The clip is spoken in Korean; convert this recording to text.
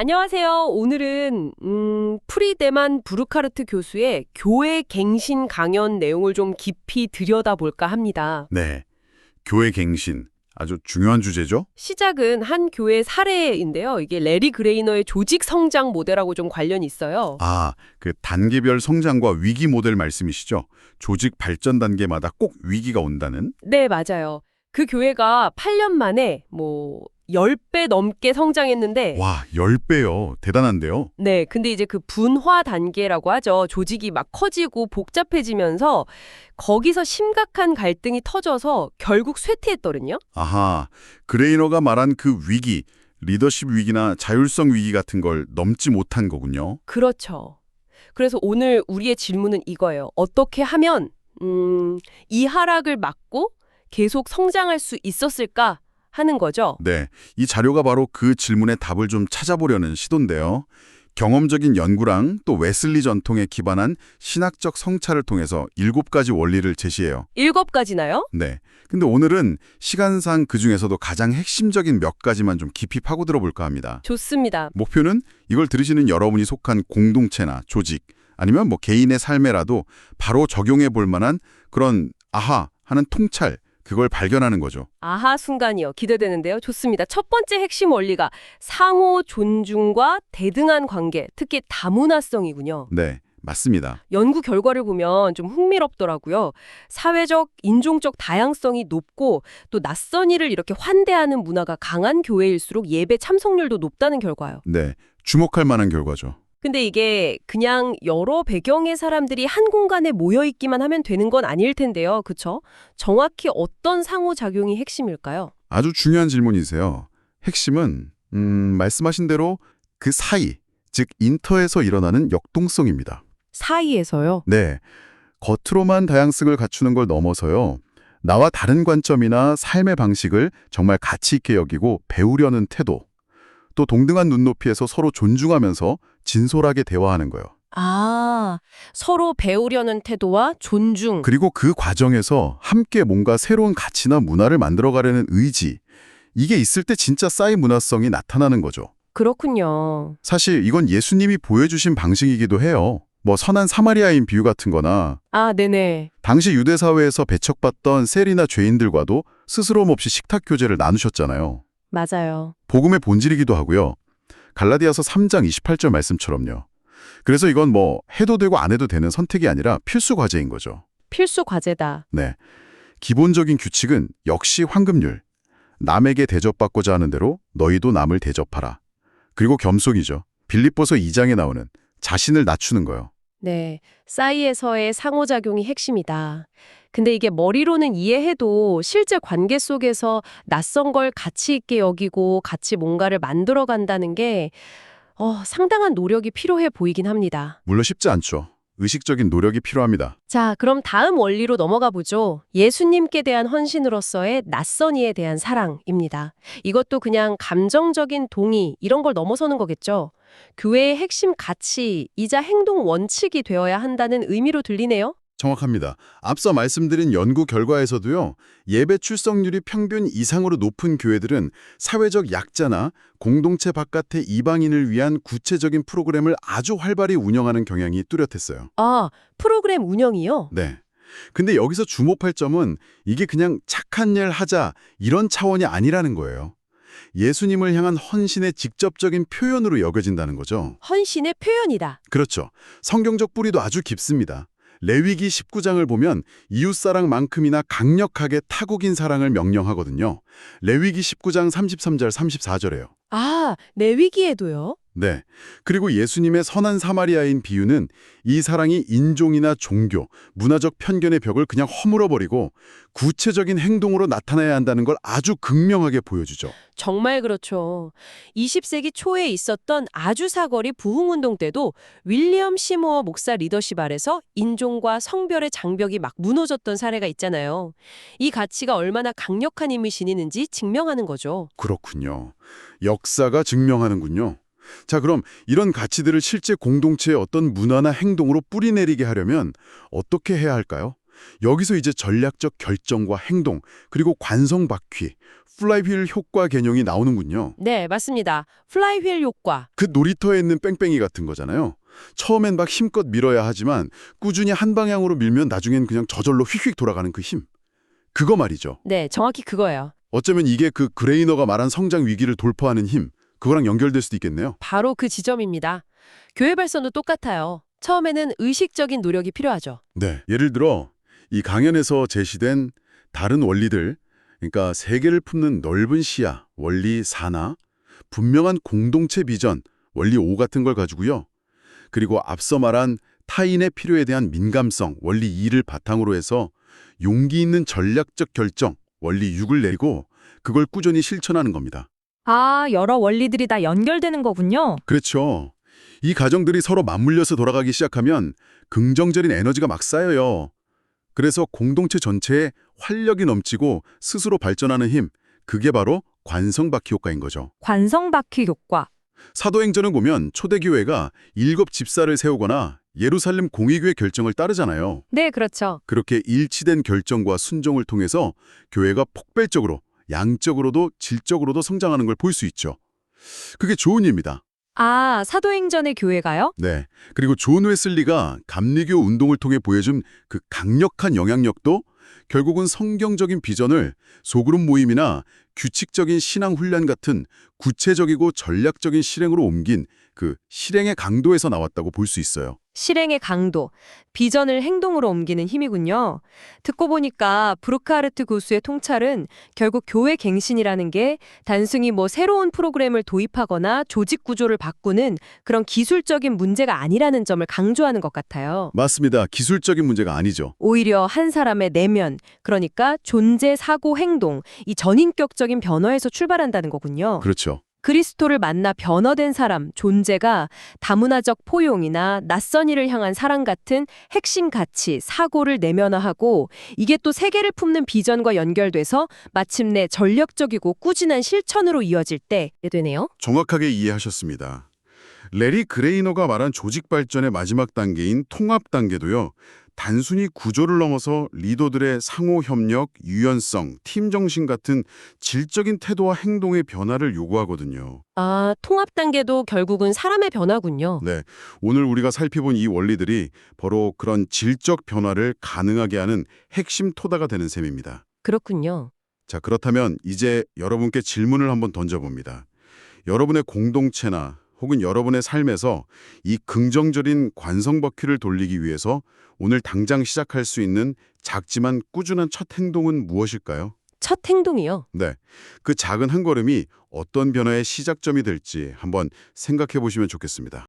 안녕하세요. 오늘은 프리데만 부르카르트 교수의 교회 갱신 강연 내용을 좀 깊이 들여다볼까 합니다. 네, 교회 갱신. 아주 중요한 주제죠? 시작은 한 교회 사례인데요. 이게 레리 그레이너의 조직 성장 모델하고 좀 관련이 있어요. 아, 그 단계별 성장과 위기 모델 말씀이시죠? 조직 발전 단계마다 꼭 위기가 온다는? 네, 맞아요. 그 교회가 8년 만에 10배 넘게 성장했는데 와, 10배요. 대단한데요? 네, 근데 이제 그 분화 단계라고 하죠. 조직이 막 커지고 복잡해지면서 거기서 심각한 갈등이 터져서 결국 쇠퇴했거든요. 아하, 그레이너가 말한 그 위기, 리더십 위기나 자율성 위기 같은 걸 넘지 못한 거군요. 그렇죠. 그래서 오늘 우리의 질문은 이거예요. 어떻게 하면 이 하락을 막고 계속 성장할 수 있었을까 하는 거죠. 네, 이 자료가 바로 그 질문의 답을 좀 찾아보려는 시도인데요. 경험적인 연구랑 또 웨슬리 전통에 기반한 신학적 성찰을 통해서 7가지 원리를 제시해요. 7가지나요? 네. 근데 오늘은 시간상 그중에서도 가장 핵심적인 몇 가지만 좀 깊이 파고들어 볼까 합니다. 좋습니다. 목표는 이걸 들으시는 여러분이 속한 공동체나 조직 아니면 개인의 삶에라도 바로 적용해 볼 만한 그런 아하 하는 통찰, 그걸 발견하는 거죠. 아하 순간이요. 기대되는데요. 좋습니다. 첫 번째 핵심 원리가 상호 존중과 대등한 관계, 특히 다문화성이군요. 네, 맞습니다. 연구 결과를 보면 좀 흥미롭더라고요. 사회적, 인종적 다양성이 높고 또 낯선 이를 이렇게 환대하는 문화가 강한 교회일수록 예배 참석률도 높다는 결과요. 네, 주목할 만한 결과죠. 근데 이게 그냥 여러 배경의 사람들이 한 공간에 모여 있기만 하면 되는 건 아닐 텐데요. 그쵸? 정확히 어떤 상호작용이 핵심일까요? 아주 중요한 질문이세요. 핵심은 말씀하신 대로 그 사이, 즉 인터에서 일어나는 역동성입니다. 사이에서요? 네, 겉으로만 다양성을 갖추는 걸 넘어서요. 나와 다른 관점이나 삶의 방식을 정말 가치 있게 여기고 배우려는 태도, 또 동등한 눈높이에서 서로 존중하면서 진솔하게 대화하는 거예요. 아, 서로 배우려는 태도와 존중. 그리고 그 과정에서 함께 뭔가 새로운 가치나 문화를 만들어가려는 의지, 이게 있을 때 진짜 싸이 문화성이 나타나는 거죠. 그렇군요. 사실 이건 예수님이 보여주신 방식이기도 해요. 선한 사마리아인 비유 같은 거나 아, 네네. 당시 유대 사회에서 배척받던 세리나 죄인들과도 스스럼 없이 식탁 교제를 나누셨잖아요. 맞아요. 복음의 본질이기도 하고요. 갈라디아서 3장 28절 말씀처럼요. 그래서 이건 해도 되고 안 해도 되는 선택이 아니라 필수 과제인 거죠. 필수 과제다. 네. 기본적인 규칙은 역시 황금률. 남에게 대접받고자 하는 대로 너희도 남을 대접하라. 그리고 겸손이죠. 빌립보서 2장에 나오는 자신을 낮추는 거요. 네, 사이에서의 상호작용이 핵심이다. 근데 이게 머리로는 이해해도 실제 관계 속에서 낯선 걸 가치 있게 여기고 같이 뭔가를 만들어 간다는 게 상당한 노력이 필요해 보이긴 합니다. 물론 쉽지 않죠. 의식적인 노력이 필요합니다. 자, 그럼 다음 원리로 넘어가 보죠. 예수님께 대한 헌신으로서의 낯선 이에 대한 사랑입니다. 이것도 그냥 감정적인 동의 이런 걸 넘어서는 거겠죠. 교회의 핵심 가치이자 행동 원칙이 되어야 한다는 의미로 들리네요. 정확합니다. 앞서 말씀드린 연구 결과에서도요. 예배 출석률이 평균 이상으로 높은 교회들은 사회적 약자나 공동체 바깥의 이방인을 위한 구체적인 프로그램을 아주 활발히 운영하는 경향이 뚜렷했어요. 아, 프로그램 운영이요? 네. 근데 여기서 주목할 점은 이게 그냥 착한 일 하자 이런 차원이 아니라는 거예요. 예수님을 향한 헌신의 직접적인 표현으로 여겨진다는 거죠. 헌신의 표현이다. 그렇죠. 성경적 뿌리도 아주 깊습니다. 레위기 19장을 보면 이웃사랑만큼이나 강력하게 타국인 사랑을 명령하거든요. 레위기 19장 33절 34절에요. 아, 레위기에도요? 네. 그리고 예수님의 선한 사마리아인 비유는 이 사랑이 인종이나 종교, 문화적 편견의 벽을 그냥 허물어버리고 구체적인 행동으로 나타나야 한다는 걸 아주 극명하게 보여주죠. 정말 그렇죠. 20세기 초에 있었던 아주 사거리 부흥운동 때도 윌리엄 시모어 목사 리더십 아래서 인종과 성별의 장벽이 막 무너졌던 사례가 있잖아요. 이 가치가 얼마나 강력한 힘을 지니는지 증명하는 거죠. 그렇군요. 역사가 증명하는군요. 자, 그럼 이런 가치들을 실제 공동체의 어떤 문화나 행동으로 뿌리내리게 하려면 어떻게 해야 할까요? 여기서 이제 전략적 결정과 행동, 그리고 관성 바퀴, 플라이휠 효과 개념이 나오는군요. 네, 맞습니다. 플라이휠 효과. 그 놀이터에 있는 뺑뺑이 같은 거잖아요. 처음엔 막 힘껏 밀어야 하지만 꾸준히 한 방향으로 밀면 나중엔 그냥 저절로 휙휙 돌아가는 그 힘. 그거 말이죠. 네, 정확히 그거예요. 어쩌면 이게 그 그레이너가 말한 성장 위기를 돌파하는 힘, 그거랑 연결될 수도 있겠네요. 바로 그 지점입니다. 교회 발전도 똑같아요. 처음에는 의식적인 노력이 필요하죠. 네. 예를 들어 이 강연에서 제시된 다른 원리들, 그러니까 세계를 품는 넓은 시야, 원리 4나 분명한 공동체 비전, 원리 5 같은 걸 가지고요. 그리고 앞서 말한 타인의 필요에 대한 민감성, 원리 2를 바탕으로 해서 용기 있는 전략적 결정, 원리 6을 내리고 그걸 꾸준히 실천하는 겁니다. 아, 여러 원리들이 다 연결되는 거군요. 그렇죠. 이 가정들이 서로 맞물려서 돌아가기 시작하면 긍정적인 에너지가 막 쌓여요. 그래서 공동체 전체에 활력이 넘치고 스스로 발전하는 힘, 그게 바로 관성바퀴 효과인 거죠. 관성바퀴 효과. 사도행전을 보면 초대교회가 7 집사를 세우거나 예루살렘 공의교회 결정을 따르잖아요. 네, 그렇죠. 그렇게 일치된 결정과 순종을 통해서 교회가 폭발적으로, 양적으로도 질적으로도 성장하는 걸 볼 수 있죠. 그게 좋은 일입니다. 아, 사도행전의 교회가요? 네. 그리고 존 웨슬리가 감리교 운동을 통해 보여준 그 강력한 영향력도 결국은 성경적인 비전을 소그룹 모임이나 규칙적인 신앙 훈련 같은 구체적이고 전략적인 실행으로 옮긴 그 실행의 강도에서 나왔다고 볼 수 있어요. 실행의 강도, 비전을 행동으로 옮기는 힘이군요. 듣고 보니까 브루크하르트 교수의 통찰은 결국 교회 갱신이라는 게 단순히 새로운 프로그램을 도입하거나 조직 구조를 바꾸는 그런 기술적인 문제가 아니라는 점을 강조하는 것 같아요. 맞습니다. 기술적인 문제가 아니죠. 오히려 한 사람의 내면, 그러니까 존재, 사고, 행동, 이 전인격적인 변화에서 출발한다는 거군요. 그렇죠. 그리스도를 만나 변화된 사람, 존재가 다문화적 포용이나 낯선 이를 향한 사랑 같은 핵심 가치, 사고를 내면화하고 이게 또 세계를 품는 비전과 연결돼서 마침내 전략적이고 꾸준한 실천으로 이어질 때 되네요. 정확하게 이해하셨습니다. 레리 그레이너가 말한 조직 발전의 마지막 단계인 통합 단계도요. 단순히 구조를 넘어서 리더들의 상호 협력, 유연성, 팀 정신 같은 질적인 태도와 행동의 변화를 요구하거든요. 아, 통합 단계도 결국은 사람의 변화군요. 네, 오늘 우리가 살펴본 이 원리들이 바로 그런 질적 변화를 가능하게 하는 핵심 토대가 되는 셈입니다. 그렇군요. 자, 그렇다면 이제 여러분께 질문을 한번 던져봅니다. 여러분의 공동체나 혹은 여러분의 삶에서 이 긍정적인 관성바퀴를 돌리기 위해서 오늘 당장 시작할 수 있는 작지만 꾸준한 첫 행동은 무엇일까요? 첫 행동이요. 네, 그 작은 한 걸음이 어떤 변화의 시작점이 될지 한번 생각해 보시면 좋겠습니다.